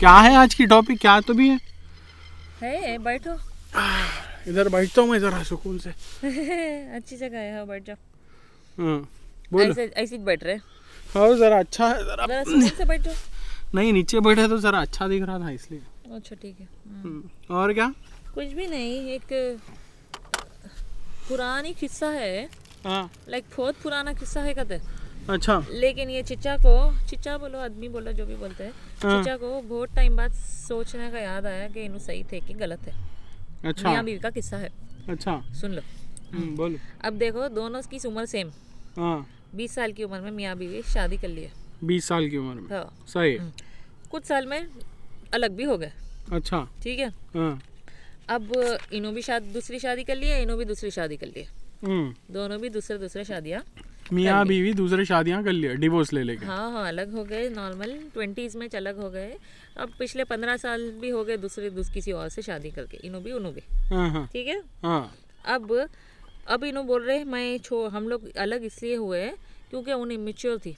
क्या है आज की टॉपिक, क्या तो भी है बैठो। इधर बैठता हूँ मैं जरा सुकून से। अच्छी जगह है, हाँ बैठ जाओ। हाँ बोलो। ऐसे ऐसे ही बैठ रहे। हाँ जरा अच्छा है जरा। जरा सुकून से बैठो। नहीं नीचे बैठे तो जरा अच्छा दिख रहा था इसलिए। अच्छा ठीक है। और क्या? कुछ भी नहीं, एक पुरानी किस्सा है। हाँ लाइक बहुत पुराना किस्सा है कहते। अच्छा। लेकिन ये चिच्चा बोलो आदमी बोलो जो भी बोलते हैं, हाँ। चिच्चा को बहुत टाइम बाद सोचने का याद आया कि इन्हों सही थे कि गलत है। अच्छा मियाँ बीवी का किस्सा है, अच्छा। सुन लो। बोलो। अब देखो दोनों की उम्र सेम, हाँ 20 साल की उम्र में मियाँ बीवी शादी कर ली है। 20 साल की उम्र में। हाँ। सही। कुछ साल में अलग भी हो गए, अच्छा। ठीक है। हाँ अब इन्हों भी दूसरी शादी कर ली है, इन्हों भी दूसरी शादी कर ली है। दोनों भी दूसरे शादियाँ मियाँ बीवी दूसरे शादियाँ कर लिया, डिवोर्स ले लेके। हाँ अलग हो गए। नॉर्मल 20s में अलग हो गए। अब पिछले 15 साल भी हो गए किसी और से शादी करके, इन्हों भी हाँ हाँ ठीक है। हाँ। अब इन्हों बोल रहे हम लोग अलग इसलिए हुए क्योंकि उन्हें इमेच्योर थी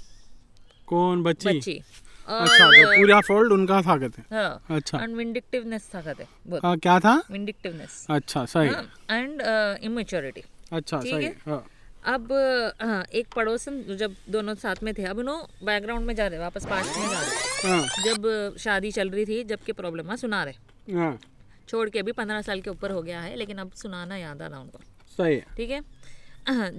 कौन बच्ची? और अच्छा तो पूरा फॉल्ट उनका था कहते। हाँ अच्छा। एंड विंडिक्टिवनेस था कहते बहुत। हाँ क्या था? विंडिक्टिवनेस अच्छा सही। And immaturity. अच्छा ठीक सही। है। हाँ अब एक पड़ोसन जब दोनों साथ में थे, अब इन्हों बैकग्राउंड में जा रहे, वापस पास्ट में जा रहे। हाँ जब शादी चल रही थी, जबकि प्रॉब्लम सुना रहे, हाँ छोड़ के अभी 15 साल के ऊपर हो गया है, लेकिन अब सुनाना याद आ रहा उनको। सही है। ठीक है।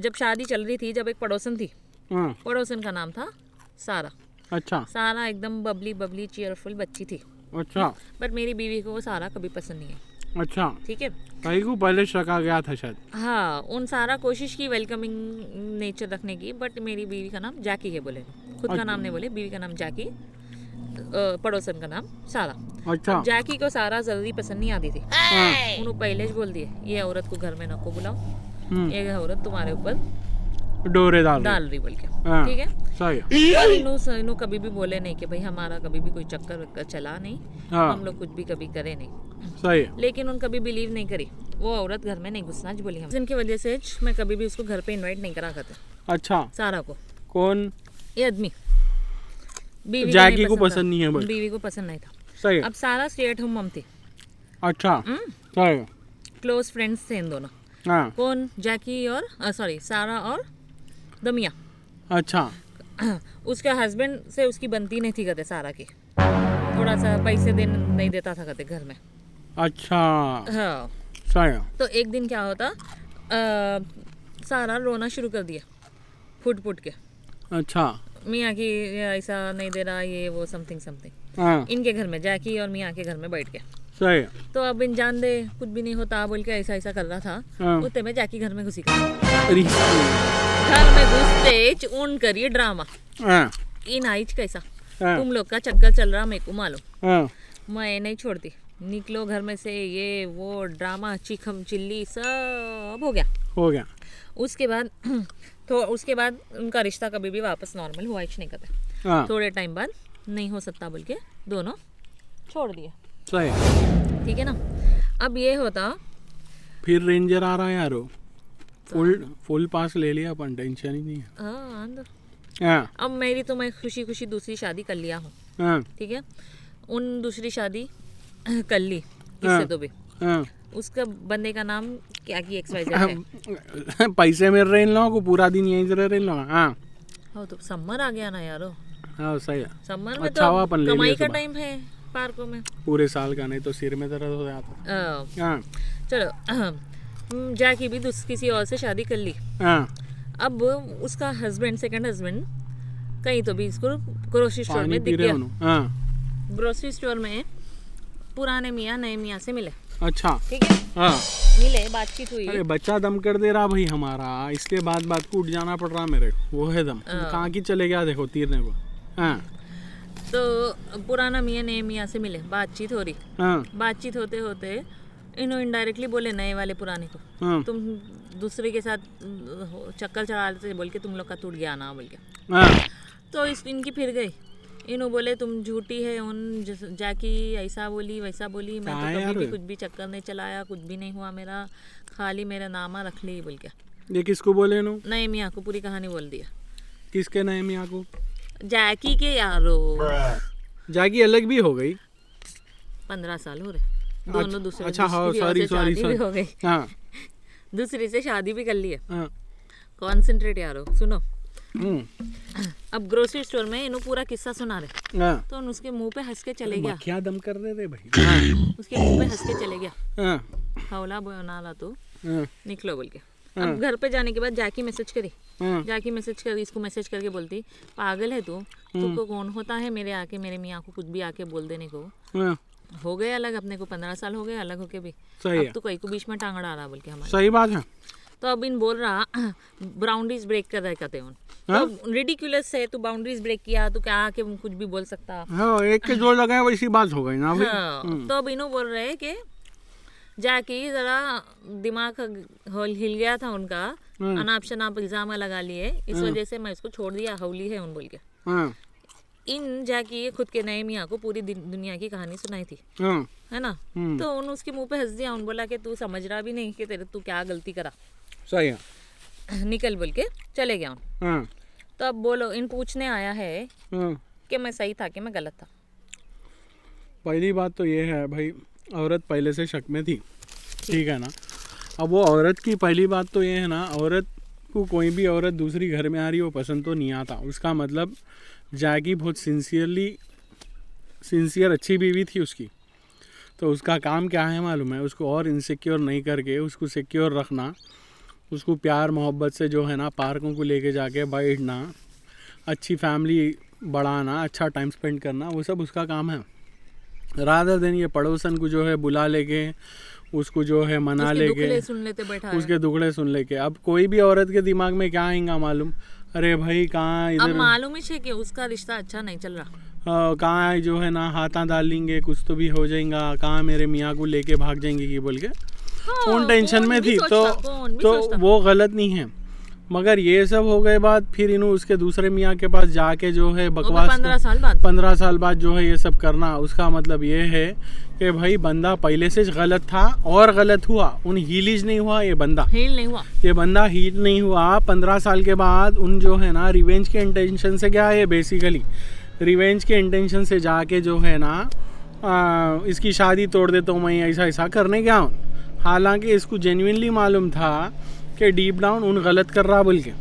जब शादी चल रही थी, जब एक पड़ोसन थी, हाँ पड़ोसन का नाम था सारा। अच्छा सारा एकदम बबली चीयरफुल बच्ची थी, अच्छा बट मेरी बीवी को वो सारा कभी पसंद नहीं है। अच्छा। ठीक है। कहीं को पहले रखा गया था शायद। हाँ उन सारा कोशिश की वेलकमिंग नेचर रखने की, बट मेरी बीवी का नाम जैकी है बोले, खुद का नाम नहीं बोले, बीवी का नाम जैकी, पड़ोसन का नाम सारा। अच्छा जैकी को सारा जल्दी पसंद नहीं आती थी। हाँ उन्होंने पहले ही बोल दिए ये औरत को घर में नको बुलाओ, ये औरत तुम्हारे ऊपर डोरे डाल रही बोल के। हाँ ठीक है। सही। और इन्हों कभी भी बोले नहीं कि भाई हमारा कभी भी कोई चक्कर वक्कर चला नहीं, हाँ हम लोग कुछ भी कभी करे नहीं। सही है। लेकिन उन कभी बिलीव नहीं करी, वो औरत घर में नहीं घुसना बोली हम, जिनकी वजह से मैं कभी भी उसको घर पे इनवाइट नहीं करा करते अच्छा सारा को। कौन? ये आदमी बीवी जैकी को पसंद नहीं है बस। बीवी को पसंद नहीं था। सही है। अब सारा स्टे एट होम मम थी। अच्छा सही है। क्लोज फ्रेंड्स थे इन दोनों। हाँ कौन? जैकी और सॉरी सारा और दमिया। अच्छा उसके हस्बैंड से उसकी बनती नहीं थी कहते सारा की, थोड़ा सा पैसे नहीं देता था कहते घर में। अच्छा हाँ। सही है। तो एक दिन क्या होता, सारा रोना शुरू कर दिया फुट के। अच्छा मियाँ की ऐसा नहीं दे रहा, ये वो समथिंग हाँ इनके घर में, जैकी और मियाँ के घर में बैठ के। सही है। तो अब इन जान दे कुछ भी नहीं होता बोल के ऐसा कर रहा था। हाँ। उतने में जैकी घर में घुसी, अरे, घर में घुसते उन करिए ड्रामा। हाँ इन आइज कैसा हाँ तुम लोग का चक्कर चल रहा मेरे को मालूम, हाँ मैं नहीं छोड़ती, निकलो घर में से, ये वो ड्रामा चिखम चिल्ली सब हो गया। उसके बाद तो उसके बाद उनका रिश्ता कभी भी वापस नॉर्मल हुआ ही नहीं करते। हाँ थोड़े टाइम बाद नहीं हो सकता बोल के दोनों छोड़ दिए। सही है। ठीक है ना। अब ये होता, फिर रेंजर आ रहा है यारो, फुल पास ले लिया अपन, टेंशन ही नहीं है। हाँ अंदर। हाँ अब मैं खुशी दूसरी शादी कर लिया हूँ। हाँ ठीक है। उन दूसरी शादी कर ली हाँ। किससे तो भी। हाँ उसका बंदे का नाम क्या की XYZ है। पैसे मिल रहे इन लोगों को, पूरा दिन यहीं से रह रहे इन लोग। हाँ हाँ तो समर आ गया ना यारो, हाँ सही है। समर में अच्छा हुआ तो अपन ले लिए कमाई का सुबह। टाइम है पार्कों में। पूरे साल का, नहीं तो सिर में दर्द हो जाता। हाँ चलो जैकी भी किसी और से शादी कर ली। हाँ अब उसका सेकंड हस्बैंड कहीं तो भी इसको ग्रोसरी स्टोर पानी में पी दिख रहे गया। हो। हाँ ग्रोसरी स्टोर में पुराने मियाँ नए मियाँ से मिले। अच्छा ठीक है। हाँ। मिले, बातचीत हुई। अरे बच्चा दम कर दे रहा भाई हमारा, इसलिए बात को उठ जाना पड़ रहा मेरे को, वो है दम। कहाँ की चले गया देखो तीरने को। हाँ तो पुराना मियाँ नए मियाँ से मिले, बातचीत हो रही। हाँ बातचीत होते होते इन्हों इनडायरेक्टली बोले नए वाले पुराने को, हाँ तुम दूसरे के साथ चक्कर चला लेते बोल के तुम लोग का टूट गया ना बोल के। हाँ तो इनकी फिर गई। इन्हों बोले तुम झूठी है, उन जाकी ऐसा बोली वैसा बोली, मैं तो कभी भी कुछ भी चक्कर नहीं चलाया, कुछ भी नहीं हुआ मेरा, खाली मेरा नामा रख ली बोल के। ये किसको बोले नो? नए मियाँ को पूरी कहानी बोल दिया। किसके नए मियाँ को? जैकी के यारो। जाकी अलग भी हो गई। 15 साल हो रहे दोनों दूसरे अच्छा हाँ दूसरी सॉरी से सॉरी शादी भी सॉरी हो गई, हाँ दूसरी से शादी भी कर ली है। हाँ कॉन्सेंट्रेट यारो सुनो। हम्म, अब ग्रोसरी स्टोर में इन्हों पूरा किस्सा सुना रहे, हाँ तो उसके मुंह पे हंस के चले गया, क्या दम कर रहे थे भाई। हाँ उसके मुंह पे हंस के चले गया, हाँ हौला बना ला तो हाँ निकलो बोल के। अब घर पे जाने के बाद जाकी मैसेज करी, हाँ जाकी मैसेज कर इसको मैसेज करके बोलती पागल है तू, तुमको कौन होता है मेरे आके मेरे मियाँ को कुछ भी आके बोल देने को। हाँ, हो गए अलग, अपने को 15 साल हो गए अलग होके भी, सही अब है तो कहीं को बीच में टांग अड़ा रहा बोल के हमारे। सही बात है। तो अब इन बोल रहा बाउंड्रीज ब्रेक कर रहे कहते उन, तो रिडिकुलस है, तू बाउंड्रीज ब्रेक किया तो क्या आके कुछ भी बोल सकता। हाँ एक के जोड़ लगाए वैसी बात हो गई ना भाई। हाँ, तो अब इन्हों बोल रहे हैं कि जाके जरा दिमाग हिल गया था उनका, अनाप शनाप इल्जाम लगा लिए, इस वजह से मैं इसको छोड़ दिया, हौली है उन बोल के। हाँ इन जाके खुद के नए मियाँ को पूरी दुनिया की कहानी सुनाई थी, हाँ है ना। तो उन उसके मुंह पे हंस दिया, उन बोला कि तू समझ रहा भी नहीं कि तेरे तू क्या गलती करा, सही है। निकल बोल के चले गया। हाँ तो अब बोलो, इन पूछने आया है हाँ, कि मैं सही था कि मैं गलत था। पहली बात तो ये है भाई, औरत पहले से शक में थी, ठीक है ना। अब वो औरत की पहली बात तो ये है ना, औरत को कोई भी औरत दूसरी घर में आ रही हो पसंद तो नहीं आता। उसका मतलब जाकी बहुत सिंसियर अच्छी बीवी थी उसकी, तो उसका काम क्या है मालूम है, उसको और इनसिक्योर नहीं करके उसको सिक्योर रखना, उसको प्यार मोहब्बत से जो है ना पार्कों को लेके जाके बैठना, अच्छी फैमिली बढ़ाना, अच्छा टाइम स्पेंड करना, वो सब उसका काम है। रादर देन ये पड़ोसन को जो है बुला लेके उसको जो है मना लेके सुन लेते बैठा उसके दुखड़े सुन लेके। अब कोई भी औरत के दिमाग में क्या आएगा मालूम, अरे भाई कहाँ अब इधर मालूम ही है कि उसका रिश्ता अच्छा नहीं चल रहा, कहाँ जो है ना हाथा डाल लेंगे, कुछ तो भी हो जाएगा, कहाँ मेरे मियाँ को लेके भाग जाएंगे की बोल के उन टेंशन में थी। तो वो गलत नहीं है, मगर ये सब हो गए बाद फिर इन्हों उसके दूसरे मियाँ के पास जाके जो है बकवास 15 साल बाद जो है ये सब करना, उसका मतलब ये है कि भाई बंदा पहले से गलत था और गलत हुआ, उन हीलिज नहीं हुआ, ये बंदा हील नहीं हुआ। 15 साल के बाद उन जो है ना रिवेंज के इंटेंशन से गया है, बेसिकली रिवेंज के इंटेंशन से जाके जो है ना इसकी शादी तोड़ देता हूँ मैं, ऐसा करने गया हूँ। हालांकि इसको जेन्युइनली मालूम था कि डीप डाउन उन गलत कर रहा बोल के,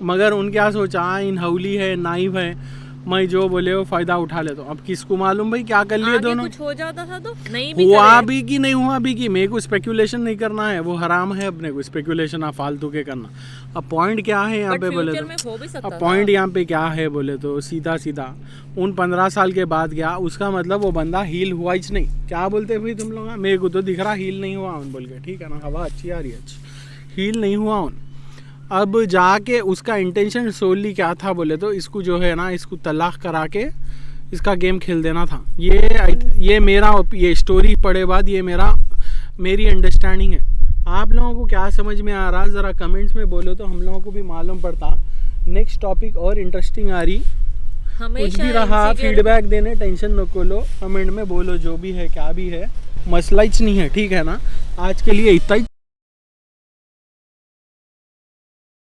मगर उन क्या सोचा, इन हौली है नाइव है, मैं जो बोले वो फायदा उठा लेता हूँ। अब किसको मालूम भाई क्या कर लिए दोनों, कुछ हो जाता था तो नहीं भी हुआ भी कि नहीं हुआ भी कि, मेरे को स्पेकुलेशन नहीं करना है, वो हराम है अपने को स्पेकुलेशन आप फालतू के करना। अब पॉइंट क्या है यहाँ पे बोले तो, अब पॉइंट यहाँ पे क्या है बोले तो सीधा उन 15 साल के बाद गया, उसका मतलब वो बंदा हील हुआ ही नहीं। क्या बोलते भाई तुम लोग, मेरे को तो दिख रहा हील नहीं हुआ उन बोल के, ठीक है ना, हवा अच्छी आ रही है, अच्छी हील नहीं हुआ उन। अब जाके उसका इंटेंशन सोली क्या था बोले तो, इसको जो है ना इसको तलाक करा के इसका गेम खेल देना था। ये मेरा ये स्टोरी पढ़े बाद ये मेरी अंडरस्टैंडिंग है। आप लोगों को क्या समझ में आ रहा, ज़रा कमेंट्स में बोलो तो हम लोगों को भी मालूम पड़ता। नेक्स्ट टॉपिक और इंटरेस्टिंग आ रही, कुछ भी रहा फीडबैक देने, टेंशन न लो, कमेंट में बोलो जो भी है क्या भी है, मसला ही नहीं है, ठीक है ना। आज के लिए इतना ही।